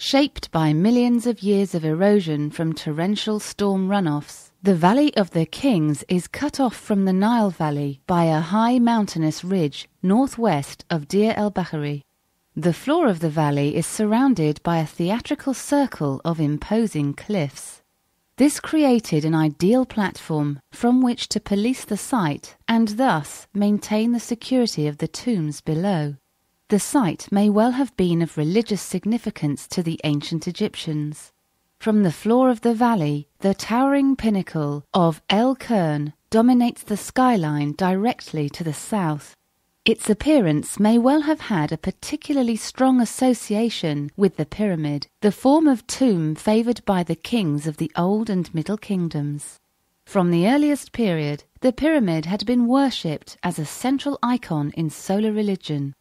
Shaped by millions of years of erosion from torrential storm runoffs, the Valley of the Kings is cut off from the Nile Valley by a high mountainous ridge northwest of Deir el-Bahari. The floor of the valley is surrounded by a theatrical circle of imposing cliffs. This created an ideal platform from which to police the site and thus maintain the security of the tombs below. The site may well have been of religious significance to the ancient Egyptians. From the floor of the valley, the towering pinnacle of El Kern dominates the skyline directly to the south. Its appearance may well have had a particularly strong association with the pyramid, the form of tomb favoured by the kings of the Old and Middle Kingdoms. From the earliest period, the pyramid had been worshipped as a central icon in solar religion.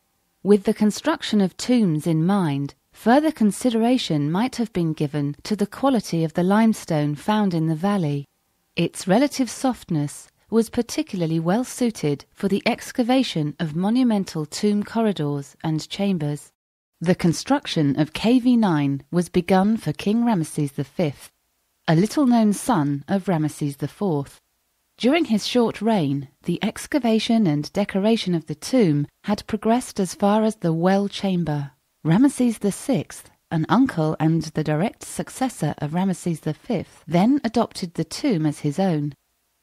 With the construction of tombs in mind, further consideration might have been given to the quality of the limestone found in the valley. Its relative softness was particularly well suited for the excavation of monumental tomb corridors and chambers. The construction of KV9 was begun for King Ramesses V, a little-known son of Ramesses IV. During his short reign, the excavation and decoration of the tomb had progressed as far as the well chamber. Ramesses VI, an uncle and the direct successor of Ramesses V, then adopted the tomb as his own.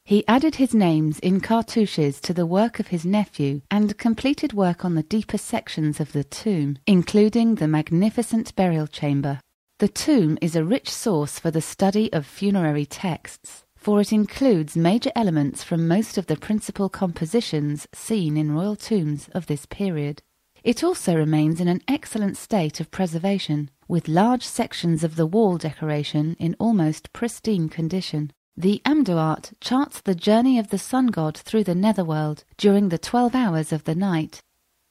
He added his names in cartouches to the work of his nephew and completed work on the deeper sections of the tomb, including the magnificent burial chamber. The tomb is a rich source for the study of funerary texts, for it includes major elements from most of the principal compositions seen in royal tombs of this period. It also remains in an excellent state of preservation, with large sections of the wall decoration in almost pristine condition. The Amduat charts the journey of the sun god through the netherworld during the 12 hours of the night.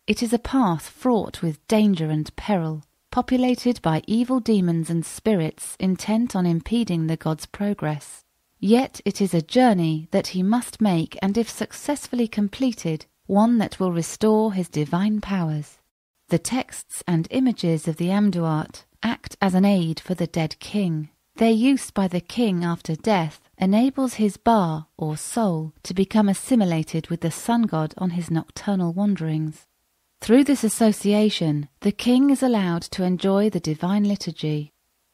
It is a path fraught with danger and peril, populated by evil demons and spirits intent on impeding the god's progress. Yet it is a journey that he must make, and if successfully completed, one that will restore his divine powers. The texts and images of the Amduat act as an aid for the dead king. Their use by the king after death enables his ba, or soul, to become assimilated with the sun god on his nocturnal wanderings. Through this association, the king is allowed to enjoy the divine liturgy.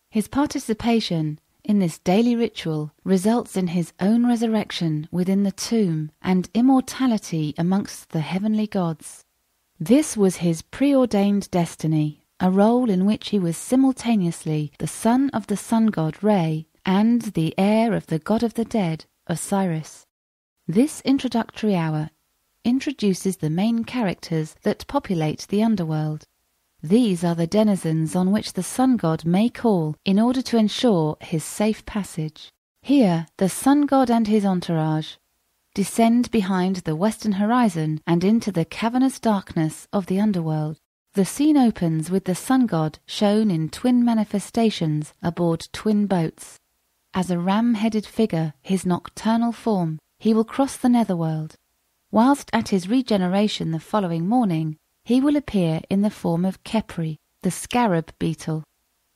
His participation in this daily ritual results in his own resurrection within the tomb and immortality amongst the heavenly gods. This was his preordained destiny, a role in which he was simultaneously the son of the sun god Re and the heir of the god of the dead, Osiris. This introductory hour introduces the main characters that populate the underworld. These are the denizens on which the sun god may call in order to ensure his safe passage. Here the sun god and his entourage descend behind the western horizon and into the cavernous darkness of the underworld. The scene opens with the sun god shown in twin manifestations aboard twin boats. As a ram-headed figure, his nocturnal form, he will cross the netherworld. Whilst at his regeneration the following morning, he will appear in the form of Khepri, the scarab beetle.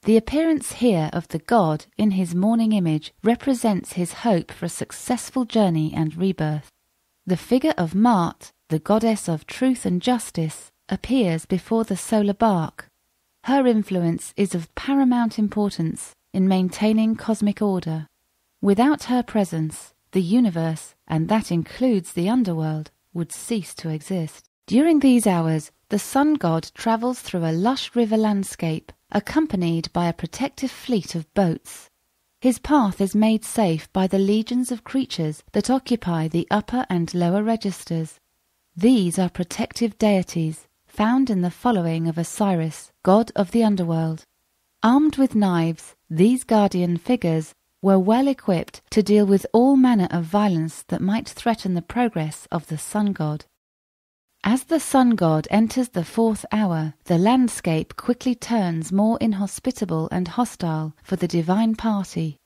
The appearance here of the god in his morning image represents his hope for a successful journey and rebirth. The figure of Ma'at, the goddess of truth and justice, appears before the solar bark. Her influence is of paramount importance in maintaining cosmic order. Without her presence, the universe, and that includes the underworld, would cease to exist. During these hours, the sun god travels through a lush river landscape, accompanied by a protective fleet of boats. His path is made safe by the legions of creatures that occupy the upper and lower registers. These are protective deities, found in the following of Osiris, god of the underworld. Armed with knives, these guardian figures were well equipped to deal with all manner of violence that might threaten the progress of the sun god. As the sun god enters the 4th hour, the landscape quickly turns more inhospitable and hostile for the divine party.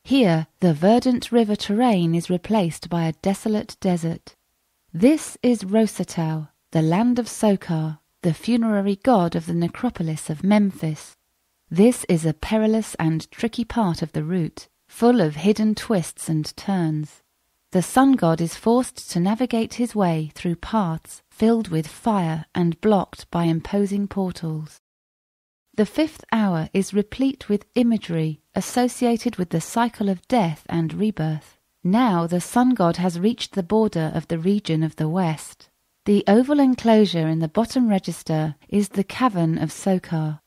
Here, the verdant river terrain is replaced by a desolate desert. This is Rosatau, the land of Sokar, the funerary god of the necropolis of Memphis. This is a perilous and tricky part of the route, full of hidden twists and turns. The sun god is forced to navigate his way through paths filled with fire and blocked by imposing portals. The fifth hour is replete with imagery associated with the cycle of death and rebirth. Now the sun god has reached the border of the region of the west. The oval enclosure in the bottom register is the cavern of Sokar.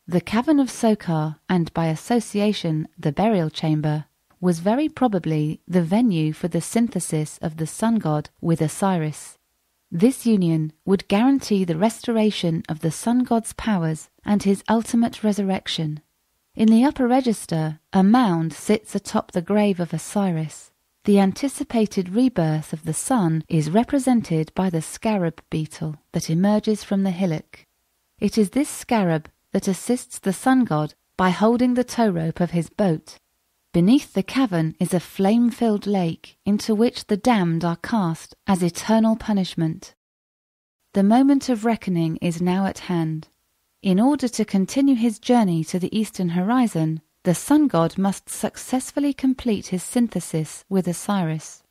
The cavern of Sokar, and by association the burial chamber, was very probably the venue for the synthesis of the sun god with Osiris. This union would guarantee the restoration of the sun god's powers and his ultimate resurrection. In the upper register, a mound sits atop the grave of Osiris. The anticipated rebirth of the sun is represented by the scarab beetle that emerges from the hillock. It is this scarab that assists the sun god by holding the tow rope of his boat. Beneath the cavern is a flame-filled lake into which the damned are cast as eternal punishment. The moment of reckoning is now at hand. In order to continue his journey to the eastern horizon, the sun god must successfully complete his synthesis with Osiris.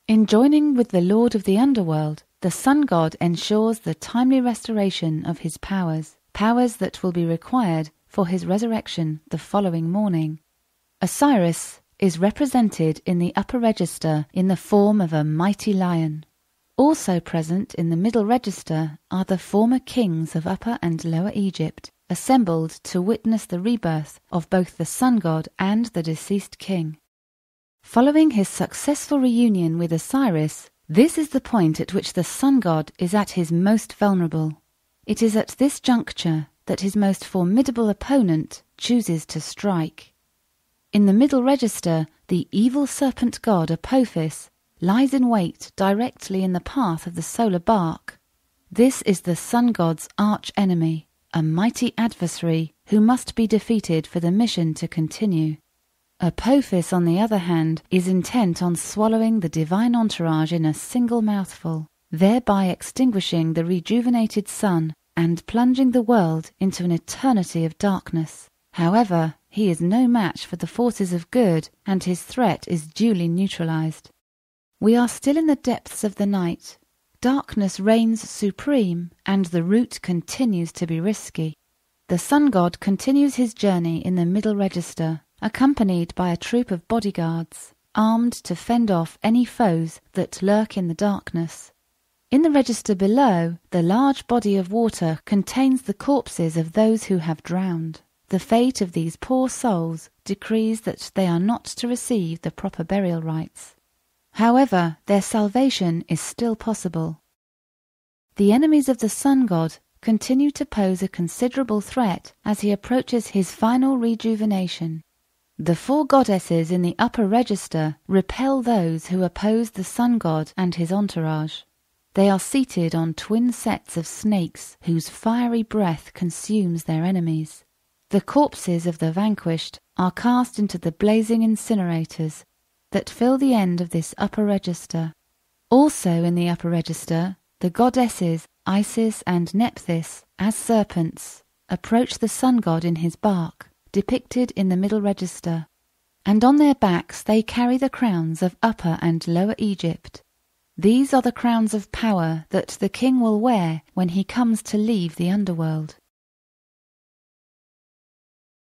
In joining with the lord of the underworld, the sun god ensures the timely restoration of his powers that will be required for his resurrection the following morning. Osiris is represented in the upper register in the form of a mighty lion. Also present in the middle register are the former kings of Upper and Lower Egypt, assembled to witness the rebirth of both the sun god and the deceased king. Following his successful reunion with Osiris, this is the point at which the sun god is at his most vulnerable. It is at this juncture that his most formidable opponent chooses to strike. In the middle register, the evil serpent god Apophis lies in wait directly in the path of the solar bark. This is the sun god's arch-enemy, a mighty adversary who must be defeated for the mission to continue. Apophis, on the other hand, is intent on swallowing the divine entourage in a single mouthful, thereby extinguishing the rejuvenated sun and plunging the world into an eternity of darkness. However, he is no match for the forces of good, and his threat is duly neutralized. We are still in the depths of the night. Darkness reigns supreme, and the route continues to be risky. The sun god continues his journey in the middle register, accompanied by a troop of bodyguards, armed to fend off any foes that lurk in the darkness. In the register below, the large body of water contains the corpses of those who have drowned. The fate of these poor souls decrees that they are not to receive the proper burial rites. However, their salvation is still possible. The enemies of the sun god continue to pose a considerable threat as he approaches his final rejuvenation. The four goddesses in the upper register repel those who oppose the sun god and his entourage. They are seated on twin sets of snakes whose fiery breath consumes their enemies. The corpses of the vanquished are cast into the blazing incinerators that fill the end of this upper register. Also in the upper register, the goddesses Isis and Nephthys, as serpents, approach the sun god in his bark, depicted in the middle register, and on their backs they carry the crowns of Upper and Lower Egypt. These are the crowns of power that the king will wear when he comes to leave the underworld.